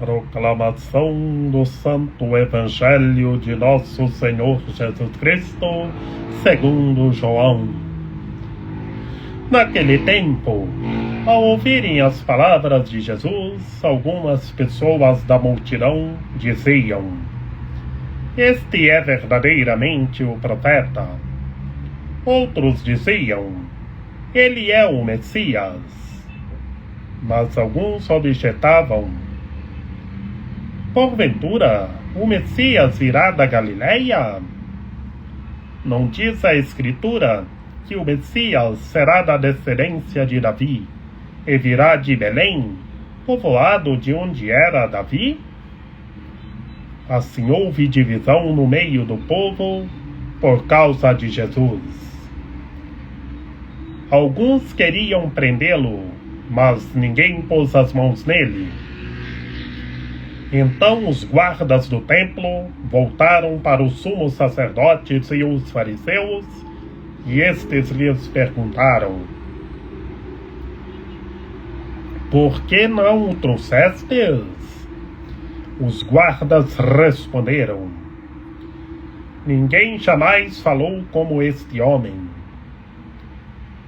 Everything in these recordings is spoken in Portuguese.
Proclamação do Santo Evangelho de Nosso Senhor Jesus Cristo, segundo João. Naquele tempo, ao ouvirem as palavras de Jesus, algumas pessoas da multidão diziam: "Este é verdadeiramente o profeta." Outros diziam: "Ele é o Messias." Mas alguns objetavam: "Porventura, o Messias virá da Galileia? Não diz a Escritura que o Messias será da descendência de Davi e virá de Belém, povoado de onde era Davi?" Assim houve divisão no meio do povo por causa de Jesus. Alguns queriam prendê-lo, mas ninguém pôs as mãos nele. Então os guardas do templo voltaram para os sumos sacerdotes e os fariseus, e estes lhes perguntaram: "Por que não o trouxestes?" Os guardas responderam: "Ninguém jamais falou como este homem."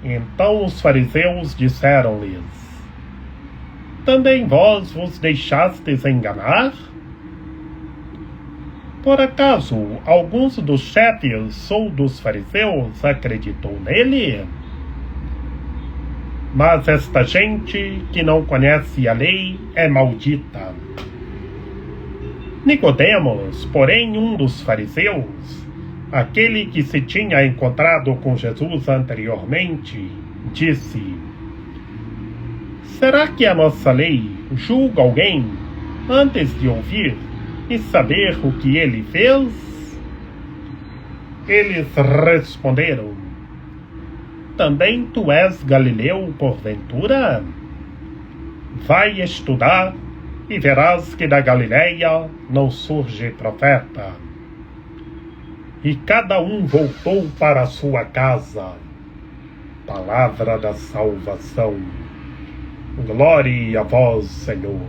Então os fariseus disseram-lhes: "Também vós vos deixastes enganar? Por acaso alguns dos chefes ou dos fariseus acreditou nele? Mas esta gente que não conhece a lei é maldita." Nicodemos, porém, um dos fariseus, aquele que se tinha encontrado com Jesus anteriormente, disse: "Será que a nossa lei julga alguém antes de ouvir e saber o que ele fez?" Eles responderam: "Também tu és galileu, porventura? Vai estudar e verás que da Galileia não surge profeta." E cada um voltou para a sua casa. Palavra da salvação. Glória a vós, Senhor.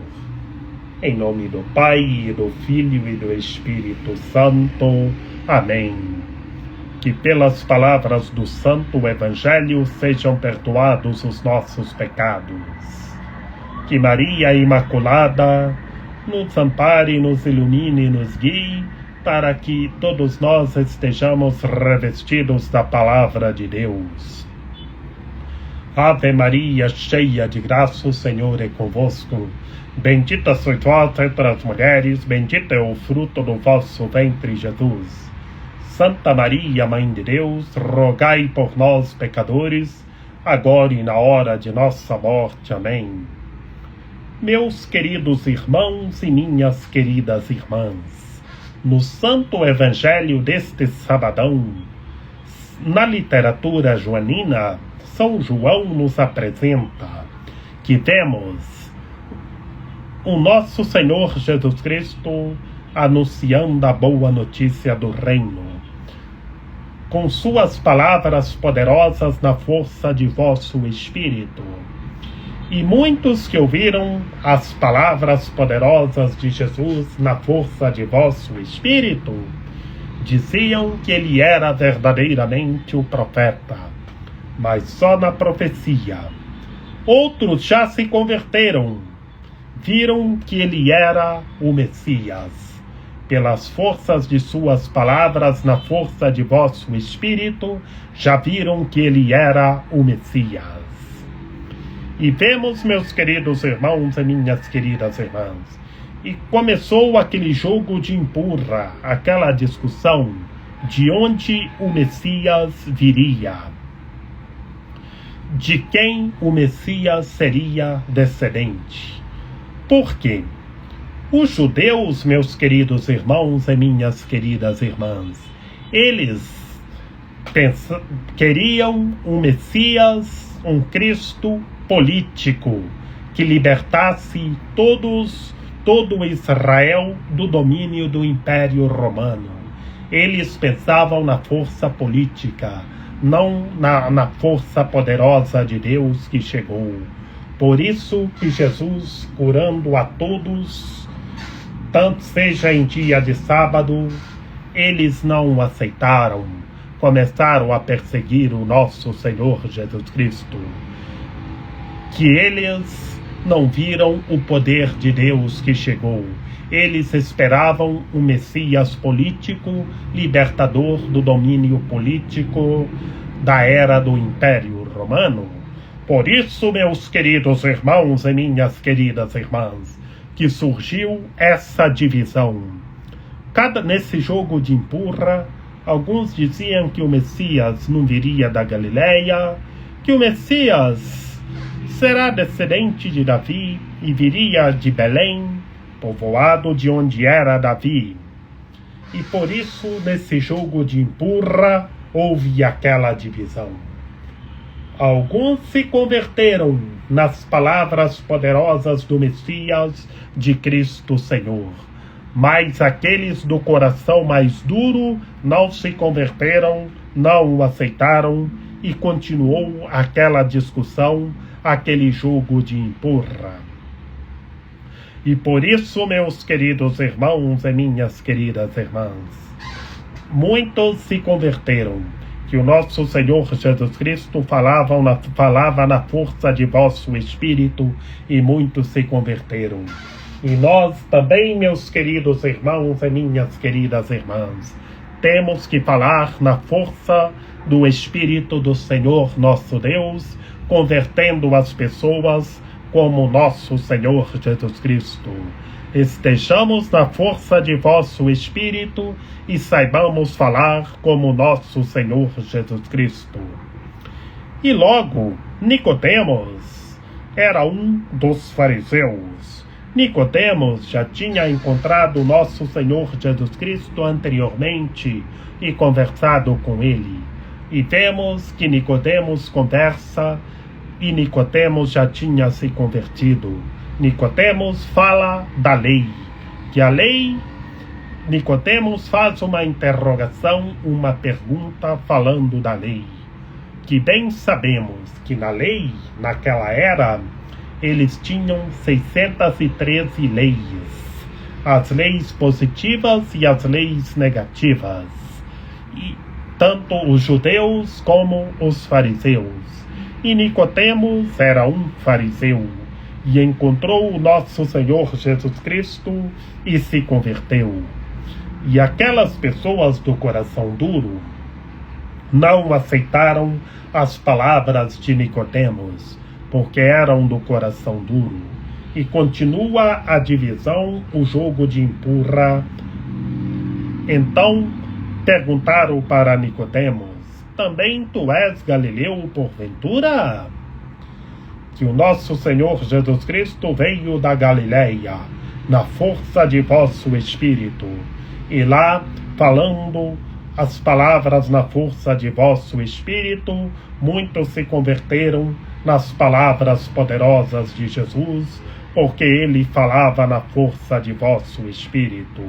Em nome do Pai, e do Filho e do Espírito Santo. Amém. Que pelas palavras do Santo Evangelho sejam perdoados os nossos pecados. Que Maria Imaculada nos ampare, nos ilumine e nos guie, para que todos nós estejamos revestidos da Palavra de Deus. Ave Maria, cheia de graça, o Senhor é convosco. Bendita sois vós entre as mulheres, bendito é o fruto do vosso ventre, Jesus. Santa Maria, Mãe de Deus, rogai por nós, pecadores, agora e na hora de nossa morte. Amém. Meus queridos irmãos e minhas queridas irmãs, no Santo Evangelho deste sabadão, na literatura joanina, São João nos apresenta que vemos o nosso Senhor Jesus Cristo anunciando a boa notícia do reino, com suas palavras poderosas na força de vosso Espírito. E muitos que ouviram as palavras poderosas de Jesus na força de vosso Espírito, diziam que ele era verdadeiramente o profeta, mas só na profecia. Outros já se converteram, viram que ele era o Messias. Pelas forças de suas palavras, na força de vosso Espírito, já viram que ele era o Messias. E vemos, meus queridos irmãos e minhas queridas irmãs, e começou aquele jogo de empurra, aquela discussão de onde o Messias viria, de quem o Messias seria descendente. Por quê? Os judeus, meus queridos irmãos e minhas queridas irmãs, eles queriam um Messias, um Cristo político, que libertasse todo Israel do domínio do Império Romano. Eles pensavam na força política, não na força poderosa de Deus que chegou. Por isso que Jesus, curando a todos, tanto seja em dia de sábado, eles não o aceitaram, começaram a perseguir o nosso Senhor Jesus Cristo, que eles não viram o poder de Deus que chegou. Eles esperavam um Messias político, libertador do domínio político da era do Império Romano. Por isso, meus queridos irmãos e minhas queridas irmãs, que surgiu essa divisão. Nesse jogo de empurra, alguns diziam que o Messias não viria da Galileia, que o Messias será descendente de Davi e viria de Belém, povoado de onde era Davi. E por isso, nesse jogo de empurra, houve aquela divisão. Alguns se converteram nas palavras poderosas do Messias, de Cristo Senhor. Mas aqueles do coração mais duro não se converteram, não o aceitaram, e continuou aquela discussão, aquele jogo de empurra. E por isso, meus queridos irmãos e minhas queridas irmãs, muitos se converteram, que o nosso Senhor Jesus Cristo falava na força de vosso Espírito, e muitos se converteram. E nós também, meus queridos irmãos e minhas queridas irmãs, temos que falar na força do Espírito do Senhor nosso Deus, convertendo as pessoas como nosso Senhor Jesus Cristo. Estejamos na força de vosso Espírito e saibamos falar como nosso Senhor Jesus Cristo. E logo, Nicodemos era um dos fariseus. Nicodemos já tinha encontrado nosso Senhor Jesus Cristo anteriormente e conversado com ele. E vemos que Nicodemos conversa, e Nicodemos já tinha se convertido. Nicodemos fala da lei, que a lei, Nicodemos faz uma interrogação, uma pergunta falando da lei, que bem sabemos que na lei, naquela era, eles tinham 613 leis, as leis positivas e as leis negativas, e tanto os judeus como os fariseus. E Nicodemos era um fariseu, e encontrou o nosso Senhor Jesus Cristo e se converteu. E aquelas pessoas do coração duro não aceitaram as palavras de Nicodemos, porque eram do coração duro. E continua a divisão, o jogo de empurra. Então perguntaram para Nicodemos: também tu és Galileu porventura? Que o nosso Senhor Jesus Cristo veio da Galileia, na força de vosso Espírito, e lá, falando as palavras na força de vosso Espírito, muitos se converteram nas palavras poderosas de Jesus, porque ele falava na força de vosso Espírito.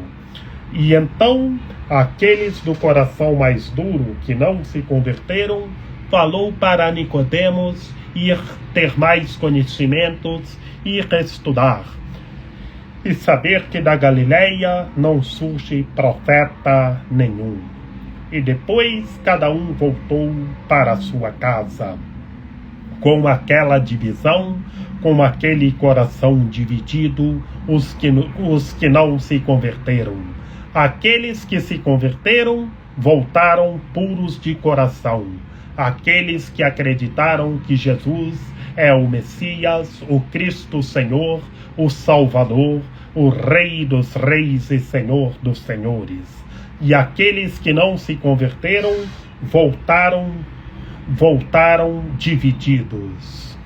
E então, aqueles do coração mais duro, que não se converteram, falou para Nicodemos ir ter mais conhecimentos, ir estudar, e saber que da Galileia não surge profeta nenhum. E depois cada um voltou para a sua casa, com aquela divisão, com aquele coração dividido, os que não se converteram. Aqueles que se converteram voltaram puros de coração. Aqueles que acreditaram que Jesus é o Messias, o Cristo Senhor, o Salvador, o Rei dos Reis e Senhor dos Senhores. E aqueles que não se converteram voltaram divididos.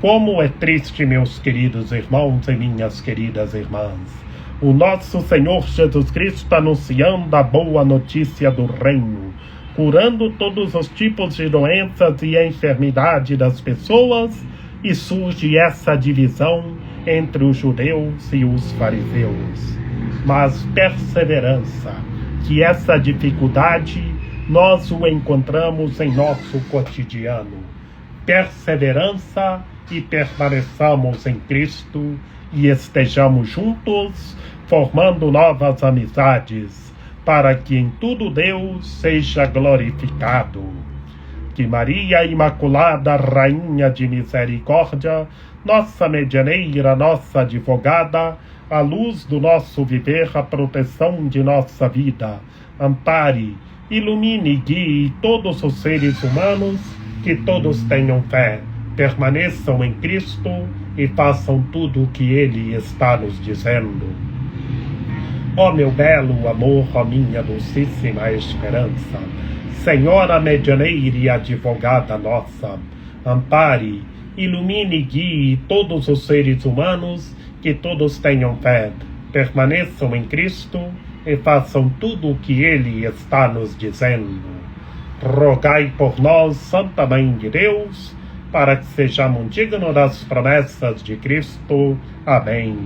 Como é triste, meus queridos irmãos e minhas queridas irmãs, o nosso Senhor Jesus Cristo anunciando a boa notícia do reino, curando todos os tipos de doenças e enfermidade das pessoas, e surge essa divisão entre os judeus e os fariseus. Mas perseverança, que essa dificuldade nós o encontramos em nosso cotidiano. Perseverança e permaneçamos em Cristo e estejamos juntos formando novas amizades, para que em tudo Deus seja glorificado. Que Maria Imaculada, Rainha de Misericórdia, nossa medianeira, nossa advogada, a luz do nosso viver, a proteção de nossa vida, ampare, ilumine e guie todos os seres humanos, que todos tenham fé, permaneçam em Cristo e façam tudo o que Ele está nos dizendo. Ó meu belo amor, ó minha dulcíssima esperança, Senhora medianeira e advogada nossa, ampare, ilumine e guie todos os seres humanos, que todos tenham fé, permaneçam em Cristo e façam tudo o que Ele está nos dizendo. Rogai por nós, Santa Mãe de Deus, para que sejamos dignos das promessas de Cristo. Amém.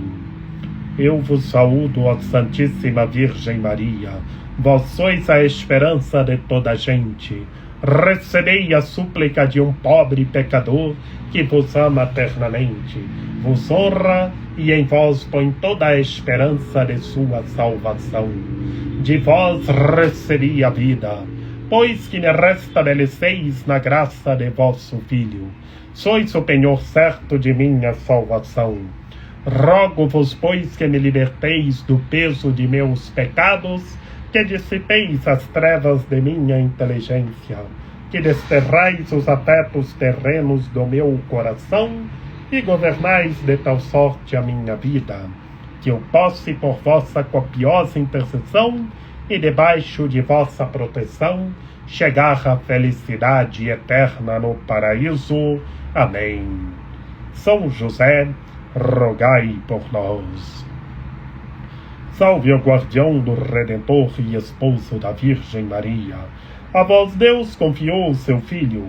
Eu vos saúdo, ó Santíssima Virgem Maria. Vós sois a esperança de toda a gente. Recebei a súplica de um pobre pecador que vos ama eternamente, vos honra e em vós põe toda a esperança de sua salvação. De vós recebi a vida, pois que me restabeleceis na graça de vosso Filho. Sois o penhor certo de minha salvação. Rogo-vos, pois, que me liberteis do peso de meus pecados, que dissipeis as trevas de minha inteligência, que desterrais os afetos terrenos do meu coração e governais de tal sorte a minha vida, que eu possa, por vossa copiosa intercessão e debaixo de vossa proteção, chegar à felicidade eterna no paraíso. Amém. São José, rogai por nós. Salve o guardião do Redentor e esposo da Virgem Maria. A vós Deus confiou o seu Filho.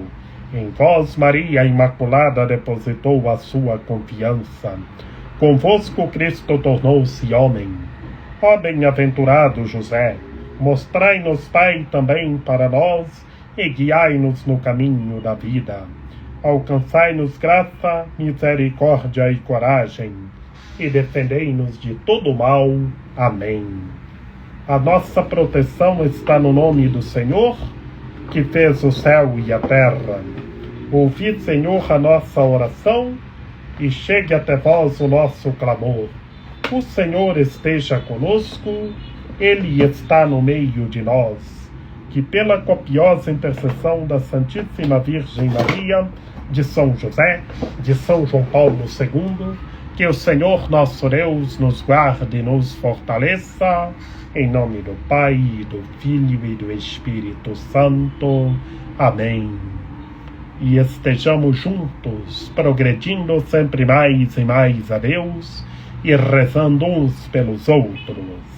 Em vós Maria Imaculada depositou a sua confiança. Convosco Cristo tornou-se homem. Ó bem-aventurado José, mostrai-nos, Pai, também para nós e guiai-nos no caminho da vida. Alcançai-nos graça, misericórdia e coragem, e defendei-nos de todo mal. Amém. A nossa proteção está no nome do Senhor, que fez o céu e a terra. Ouvi, Senhor, a nossa oração, e chegue até vós o nosso clamor. O Senhor esteja conosco, Ele está no meio de nós. Que pela copiosa intercessão da Santíssima Virgem Maria, de São José, de São João Paulo II, que o Senhor nosso Deus nos guarde e nos fortaleça, em nome do Pai, do Filho e do Espírito Santo. Amém. E estejamos juntos, progredindo sempre mais e mais a Deus e rezando uns pelos outros.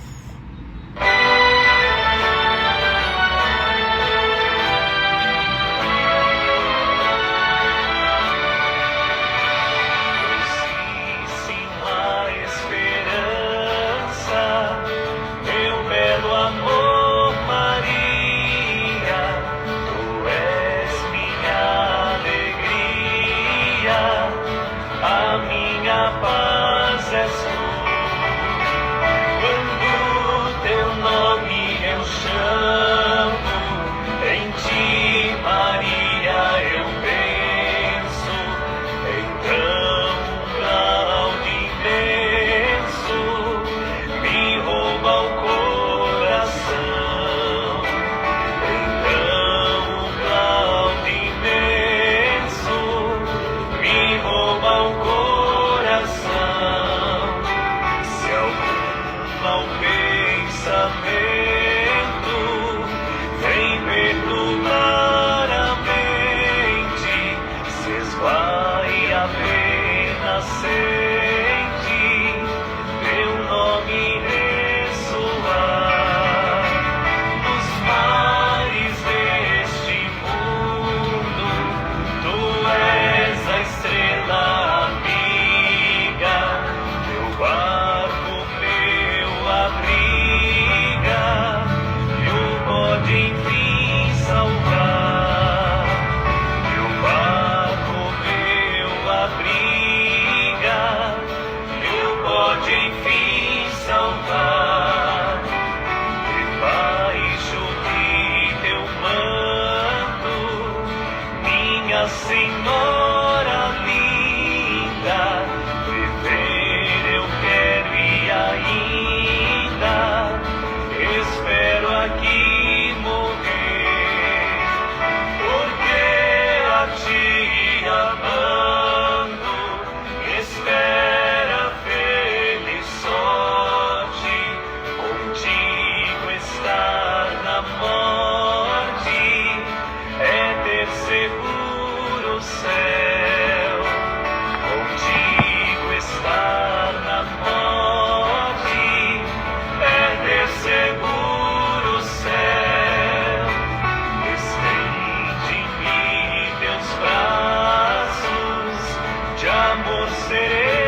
Abriga Senhora linda, viver eu quero e ainda espero aqui morrer, porque a ti amando espera feliz sorte, contigo estar na morte é ter seguro o céu, contigo estar na morte é ter seguro o céu. Estende em mim teus braços, de amor serei.